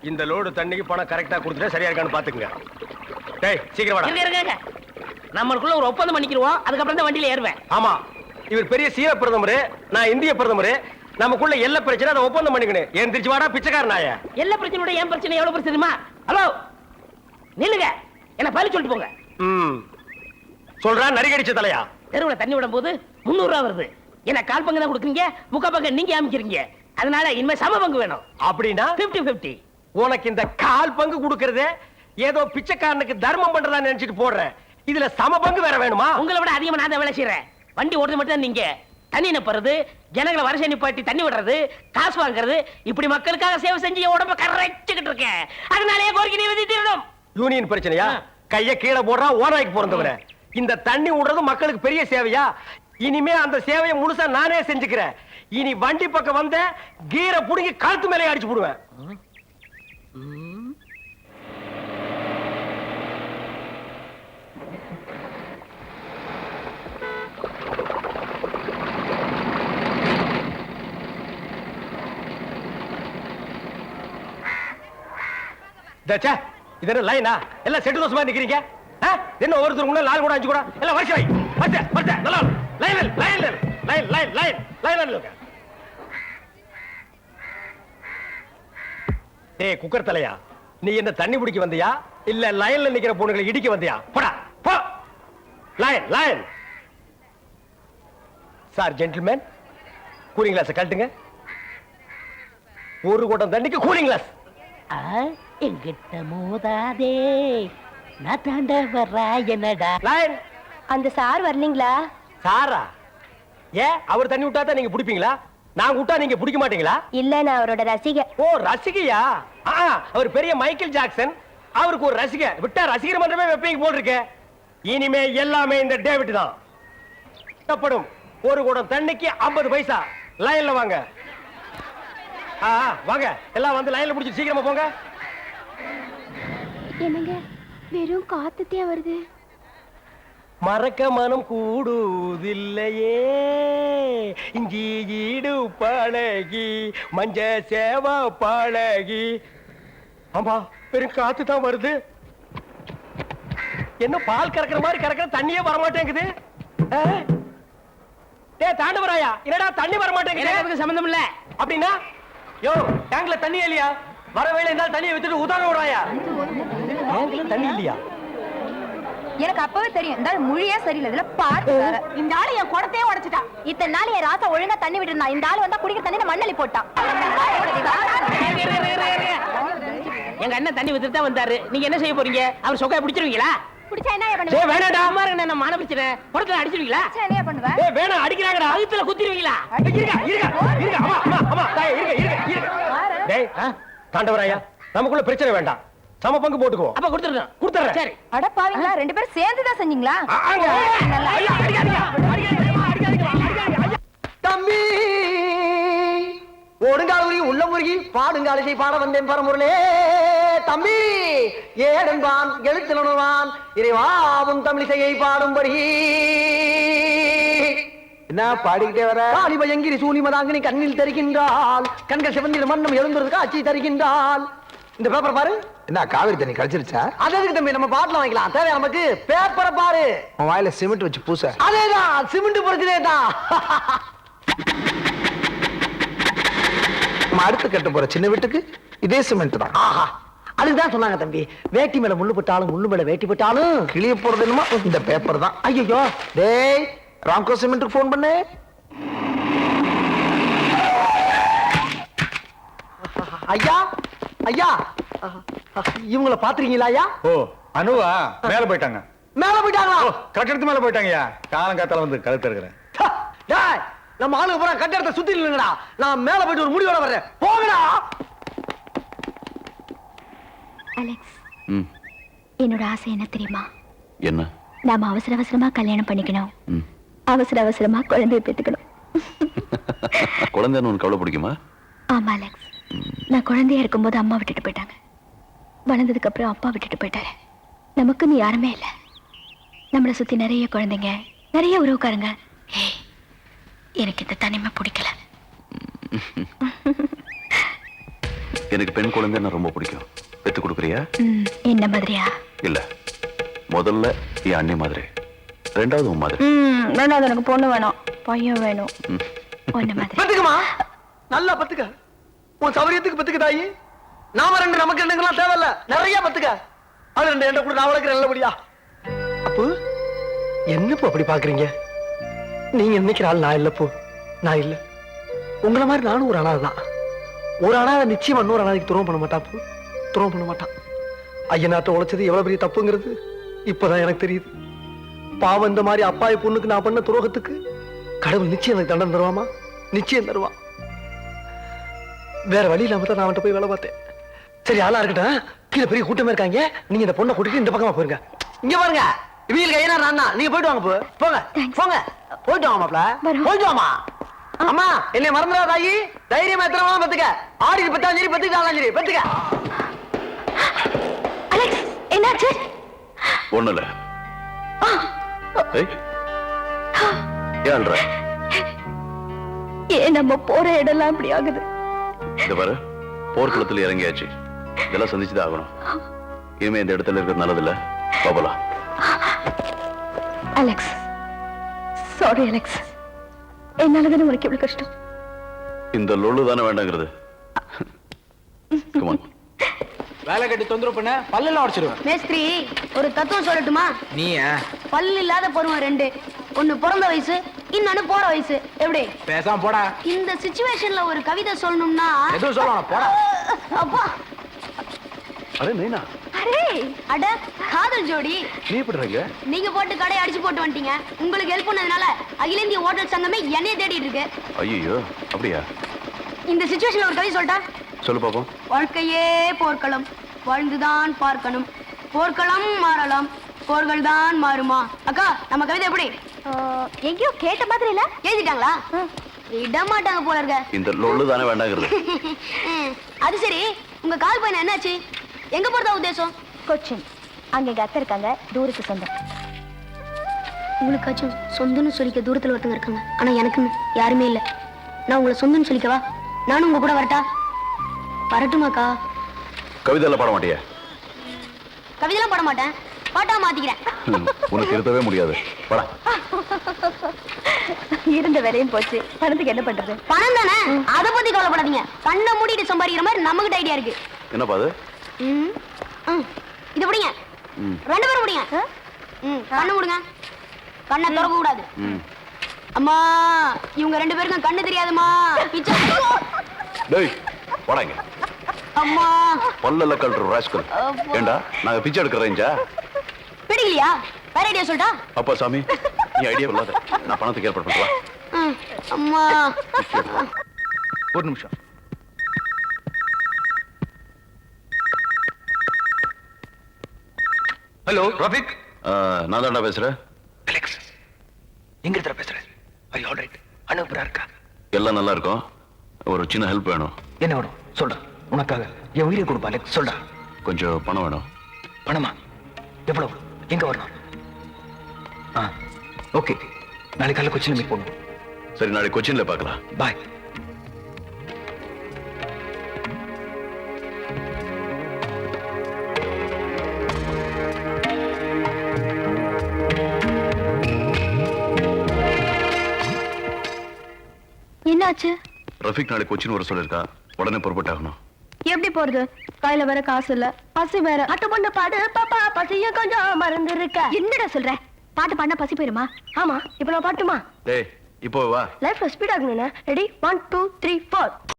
இந்த லோடு தண்ணிக்கு பணம் கரெக்டா கொடுத்துட்டா சரியா இருக்கான்னு பாத்துக்கங்க. டேய் சீக்கிரம் வாடா. இருங்க நம்மளுக்குள்ள ஒரு ஒப்பந்தம் பண்ணிக்கிறோம், அதுக்கப்புறம் தான் வண்டியில ஏறுவேன். ஆமா, இவர் பெரிய சீன பிரதமர், நான் இந்திய பிரதமர். நமக்குள்ள எல்லா பிரச்சனை அதை ஒப்பந்தம் பண்ணிக்கணும். ஏன் திருச்சி வாடா பிச்சைக்கார நாய. எல்லா பிரச்சனையோட ஏன் பிரச்சனை எவ்வளவு பிரச்சனை தெரியுமா? ஹலோ நில்லுங்க, என்ன பதில் சொல்லிட்டு போங்க. சொல்றா நரிகடிச்ச தலையா. தெருவுல தண்ணி விடும் போது 300 ரூபா வருது. என்ன கால் பங்கு தான் கொடுக்குறீங்க, முக்கா பங்கு நீங்க அமைக்கிறீங்க. அதனால இனிமே சம பங்கு வேணும். அப்படின்னா 50-50. உனக்கு இந்த கால் பங்கு கொடுக்கறதே ஏதோ பிச்சைக்காரனுக்கு தர்மம் பண்றதா நினைச்சிட்டு போடுறேன். இதுல சம பங்கு வேற வேணுமா? உங்களை விட அதிகமா நான் தான் வேலை செய்யறேன். வண்டி ஓட்டுறது மட்டும் தான் நீங்க. தண்ணி நிப்பறது, ஜனங்களை வருஷம் நிப்பாட்டி தண்ணி விடுறது, காசு வாங்குறது, இப்படி மக்களுக்காக சேவை செஞ்சு என் உடம்ப கரைச்சுக்கிட்டு இருக்கேன். அதனாலே கோரிக்கை நிறைவேற்றிடணும். யூனியன் பிரச்சனையா? கைய கீழே போடுறா ஓனாய்க்கு பிறந்தவர. இந்த தண்ணி விடுறது மக்களுக்கு பெரிய சேவையா? இனிமே அந்த சேவையை முழுசா நானே செஞ்சுக்கிறேன். இனி வண்டி பக்கம் வந்த கீரை புடுங்கி கழுத்து மேலே அடிச்சு போடுவேன். இது என்ன லைனா? எல்லாம் செட்டு தோசமா நிக்கிறீங்க. என்ன ஒருத்தர் கூட 4 கூட 5 கூட எல்லாம் வருஷம் வை. வருஷ நல்லா line line line line line line line. டேய் குக்கர் தலையா, நீ என்ன தண்ணி பிடிக்க வந்தியா இல்ல லைன்ல நிக்கிற பொண்ணுகளை இடிக்க வந்தியா? போடா போ. Line line. Sir gentleman, cooling glass கழட்டுங்க. ஒரு குடம் தண்ணிக்கு கூலிங் கிளாஸ். எங்கிட்ட மோதாதே, நான் தாண்ட வர்றா என்னடா. லைன். அந்த சார் வரலீங்களா? சாரா? ஏன் அவர் தண்ணி விட்டா தான் நீங்க பிடிப்பீங்களா? நான் விட்டா நீங்க பிடிக்க மாட்டீங்களா? இல்ல, நான் அவரோட ரசிகை. ஓ ரசிகையா? அவர் பெரிய மைக்கேல் ஜாக்சன், அவருக்கு ஒரு ரசிகை விட்டா ரசிகர் மன்றமே வைப்பீங்க போல் இருக்கு. இனிமே எல்லாமே இந்த டேவிட் தான். ஒரு குடம் தண்ணிக்கு 50 பைசா. லைன்ல வாங்க. வாங்க எல்லாம் வந்து லைன்ல பிடிச்சி சீக்கிரமா போங்க. என்னங்க வெறும் காத்துட்டே வருது. மறக்க மனம் கூடுதில்லையே, இஞ்சி ஈடு பழகி மஞ்ச சேவா பழகி. ஆமா பெரும் காத்து தான் வருது. என்ன பால் கறக்கிற மாதிரி கறக்கிற, தண்ணியே வர மாட்டேங்குது. தாண்டவராயா, என்னடா தண்ணி வர மாட்டேங்குது? சம்பந்தம் இல்ல. அப்படின்னா யோ டேங்க்ல தண்ணி இல்லையா? வர வேலை இருந்தாலும் தண்ணியை வச்சுட்டு உதாரண விடுறாயா? தண்ணி இல்லையா? எனக்கு அப்பவே தெரியும் இந்த மொழியே சரியில்லை. இதுல பாட்டு இந்த ஆளு என் குடத்தையே உடைச்சிட்டான். இத்தனை நாள் என் ராசா ஒழுங்கா தண்ணி விட்டுருந்தான். இந்த ஆளு வந்தா குடிக்கிற தண்ணி மண்ணலி போட்டான். எங்க அண்ணன் தண்ணி வித்துட்டு தான் வந்தாரு. நீங்க என்ன செய்ய போறீங்க? அவர் சொக்கைய பிடிச்சிருவீங்களா? பிடிச்சா என்ன பண்ணுவீங்க? வேணாடா மாருங்க, நான் மான பிரச்சனை. குடத்துல அடிச்சிருவீங்களா? என்ன பண்ணுவேன்? வேணாம் அடிக்கிறாங்கடா. அழுத்துல குத்திடுவீங்களா? தாண்டவராயா, நமக்குள்ள பிரச்சனை வேண்டாம். சம பங்கு போட்டுக்குவோம். அப்ப கொடுத்துறேன். சரி. அட பாவீங்களா, 2 பேரும் சேர்ந்து தான் செஞ்சீங்களா? தம்பி ஒடுங்காலுரி உள்ள முருகி பாடுங்காலிசை பாட வந்தேன் பரமுருளே. தம்பி ஏடன்பான் எழுத்துணர்வான் இறைவாவும் தமிழிசையை பாடும்படி. என்ன பாடிக்கிட்டே வர? காளிபயங்கிரி சூனிமதாங்கினி கண்ணில் தருகின்றாள், கண்கள் சிவந்திர மன்னம் எழுந்துறது காட்சி தருகின்றாள். இந்த பேப்பர் பாரு. என்ன காவிரி தண்ணி கழிச்சிருச்சா? அதற்கு தம்பி நம்ம பாட்டில் வாங்கிக்கலாம். தேவை நமக்கு. பேப்பரை பாரு. உன் வாயில சிமெண்ட் வச்சு பூச. அதேதான் சிமெண்ட் பிரச்சனை தான். நம்ம அடுத்து கட்ட போற சின்ன வீட்டுக்கு இதே சிமெண்ட் தான். ஆஹா, அதுதான் சொன்னாங்க தம்பி, வேட்டி மேல முள்ளு போட்டாலும் முள்ளு மேல வேட்டி போட்டாலும் கிளிய போறது என்னமோ இந்த பேப்பர் தான். ஐயோ டேய் ராம்கோ சிமெண்ட்டுக்கு போன் பண்ணு. ஐயா ஐயா, இவங்கள பாத்துறீங்களா ஐயா? ஓ அனுவா? மேல போயிட்டாங்க. மேல போயிட்டாங்களா? கட்டடத்து மேல போயிட்டாங்கயா. காலம் காத்தால வந்து கழுத்து இருக்கிறேன். டேய் நம்ம ஆளுங்க பூரா கட்டடத்தை சுத்தி இல்லங்கடா. நான் மேல போயிட்டு ஒரு முடிவோட வர்றேன். போங்கடா. அலெக்ஸ், என்னோட ஆசை என்ன தெரியுமா? என்ன? நாம அவசர அவசரமா கல்யாணம் பண்ணிக்கணும், அவசர அவசரமா குழந்தைய பெத்துக்கணும். குழந்தைன்னு உனக்கு கவலை பிடிக்குமா? ஆமா அலெக்ஸ், நான் குழந்தையா இருக்கும்போது அம்மா விட்டுட்டு போயிட்டாங்க. வளர்ந்ததுக்கு அப்புறம் அப்பா விட்டுட்டு போயிட்டாரு. நமக்குன்னு யாருமே இல்லை. நம்மளை சுத்தி நிறைய குழந்தைங்க, நிறைய உறவுக்காரங்க. எனக்கு இந்த தனிமை பிடிக்கல. எனக்கு பெண் குழந்தைன்னா ரொம்ப பிடிக்கும். பெத்து கொடுக்குறியா? என்ன மாதிரியா? இல்ல, முதல்ல என் அண்ணி மாதிரி, ரெண்டாவது உன் மாதிரி. ரெண்டாவது எனக்கு பொண்ணு வேணும், பையன் வேணும். பொண்ணு மாதிரி பத்துக்குமா, நல்லா பத்துக்க. உன் சௌரியத்துக்கு பத்துக்கு தாயி. நாம ரெண்டு நமக்கு ரெண்டுங்கெல்லாம் தேவையில்ல, நிறைய பத்துக்க. அது ரெண்டு என்ற கூட நான் வளர்க்குறேன் நல்லபடியா. அப்போ என்னப்போ அப்படி பாக்குறீங்க? நீங்க நினைக்கிற ஆள் நான் இல்லப்போ, நான் இல்ல. உங்களை மாதிரி நானும் ஒரு அனாதை தான். ஒரு அனாதை நிச்சயமா இன்னொரு அனாதைக்கு துரோகம் பண்ண மாட்டான். துரோகம் பண்ண மாட்டான். ஐயனாட்ட உழைச்சது எவ்வளவு பெரிய தப்புங்கிறது இப்பதான் எனக்கு தெரியுது. பாவம், இந்த மாதிரி அப்பாவி பொண்ணுக்கு நான் பண்ண துரோகத்துக்கு கடவுள் நிச்சயம் எனக்கு தண்டனை தருவாமா? நிச்சயம் தருவான். வேற வழி இல்லாம தான் நான் அவன்கிட்ட போய் வேலை பார்த்தேன். சரி, ஆளா இருக்கட்டும். கீழே பெரிய கூட்டமே இருக்காங்க. நீங்க இந்த பொண்ணை கூட்டிட்டு இந்த பக்கமா போயிருங்க. இங்க பாருங்க, இவங்களுக்கு ஐயனா ராண்ணா, நீங்க போயிட்டு வாங்க. போங்க போங்க, போயிட்டு வாங்க மாப்ள, போயிட்டு வாமா. அம்மா, என்னை மறந்துடா தாயி. தைரியமா எத்தனை பத்துக்க. ஆடி பத்தாம் சரி, பத்துக்கிட்டாலும் சரி, பத்துக்க. அலெக்ஸ், என்னாச்சு? ஒண்ணு இல்ல. ஏய், ஏன் அழுற? ஏன் நம்ம போற இடம்லாம் அப்படி ஆகுது? இந்த பாரு, போர்க்களத்துல இறங்கியாச்சு. இதெல்லாம் சந்திச்சுதான் ஆகணும். இனிமே இந்த இடத்துல இருக்கிறது நல்லதில்ல. பாபலாம். Alex, sorry Alex. என்னாலதானே உனக்கு எவ்வளவு கஷ்டம். இந்த லொள்ளு தானே வேண்டாங்கிறது. Come on. வேலை கட்டி தொந்தரவு பண்ண பல்லெல்லாம் உடைச்சிருவேன். மேஸ்திரி, ஒரு தத்துவம் சொல்லட்டுமா? நீ பல்லு இல்லாத பருவம் ரெண்டு. ஒன்னு பிறந்த வயசு, இன்னொன்னு போற வயசு. எப்படி? பேசாம போடா. இந்த சிச்சுவேஷன்ல ஒரு கவிதை சொல்லணும்னா எதுவும் சொல்லணும், போடா. அப்பா, அரே நைனா, அரே, அட காதல் ஜோடி. நீ எப்படி இருக்க? நீங்க போட்டு கடையை அடிச்சு போட்டு வந்துட்டீங்க. உங்களுக்கு ஹெல்ப் பண்ணதுனால அகில இந்திய ஹோட்டல் சங்கமே என்னைய தேடிட்டு இருக்கு. ஐயோ, அப்படியா? இந்த சிச்சுவேஷன்ல ஒரு கவிதை சொல்லட்டா? சொல்லு பாப்போம். வாழ்க்கையே போர்க்களம், வாழ்ந்துதான் பார்க்கணும். போர்க்களம் மாறலாம், போர்கள் தான் மாறுமா. அக்கா, நம்ம கவிதை எப்படி? எங்கேயோ கேட்ட மாதிரி இல்ல? எழுதிட்டாங்களா? விட மாட்டாங்க போல இருக்க. இந்த லொள்ளு தானே வேண்டாங்கிறது. அது சரி, உங்க கால் பையன் என்னாச்சு? எங்க போறதா உத்தேசம்? கொச்சின். அங்க எங்க அத்தை இருக்காங்க, தூரத்து சொந்தம். உங்களுக்காச்சும் சொந்தம்னு சொல்லிக்க தூரத்துல ஒருத்தங்க இருக்காங்க. ஆனா எனக்குன்னு யாருமே இல்ல. நான் உங்களை சொந்தம்னு சொல்லிக்கவா? நானும் உங்க கூட வரட்டா? வரட்டுமாக்கா? கவிதையெல்லாம் பாட மாட்டியா? கவிதைலாம் பாட மாட்டேன், பாட்டா மாத்திக்கிறேன். உனக்கு இருத்தவே முடியாது. வாடா. இருந்த வேலையும் போச்சு, பணத்துக்கு என்ன பண்றது? பணம் தானே, அதை பத்தி கவலைப்படாதீங்க. கண்ணை மூடிட்டு சம்பாதிக்கிற மாதிரி நமக்கு ஐடியா இருக்கு. என்னப்பா அது? இது பிடிங்க, ரெண்டு பேரும் பிடிங்க. கண்ணு மூடுங்க, கண்ணை திறக்க கூடாது. அம்மா, இவங்க ரெண்டு பேருக்கும் கண்ணு தெரியாதுமா. பிச்சை. டேய், வாடாங்க. அம்மா, பல்லல கல்ற ராஸ்கல். ஏண்டா, நாங்க பிச்சை எடுக்கிற ரேஞ்சா? பிடிக்கலையா? வேற ஐடியா சொல்லிட்டா? அப்பா சாமி, நீ ஐடியா இல்லாத. நான் பணத்துக்கு ஏற்பாடு பண்றேன். அம்மா, ஒரு நிமிஷம். ஹலோ ரஃபிக். நான் தான்டா பேசுறேன். அலெக்ஸ், எங்க இடத்துல பேசுற? I all right. அனுப்புறா இருக்கா? எல்லாம் நல்லா இருக்கும். ஒரு சின்ன ஹெல்ப் வேணும். என்ன வேணும் சொல்றா. உனக்காக என் உயிரை கொடுப்பா அலெக்ஸ், சொல்றா. கொஞ்சம் பணம் வேணும். பணமா? எவ்வளவு? எங்க வரணும்? ஓகே, நாளைக்கு காலையில் கொச்சின் மீட் பண்ணுவோம். சரி, நாளைக்கு கொச்சின்ல பார்க்கலாம். பாய். என்னாச்சு? ரஃபிக் நாளைக்கு கொச்சின் வர சொல்லிருக்கா. உடனே புறப்பட்டாகணும். எப்படி போறது? கையில வேற காசு இல்ல, பசி வேற. அட்ட பொண்ணு பாடு பாப்பா, பசிய கொஞ்சம் மறந்து இருக்க. என்னடா சொல்ற? பாட்டு பாடினா பசி போயிருமா? ஆமா, இப்ப நான் பாட்டுமா? டேய், இப்போ வா. லைஃப்ல ஸ்பீட் ஆகணும்னா ரெடி 1 2 3 4.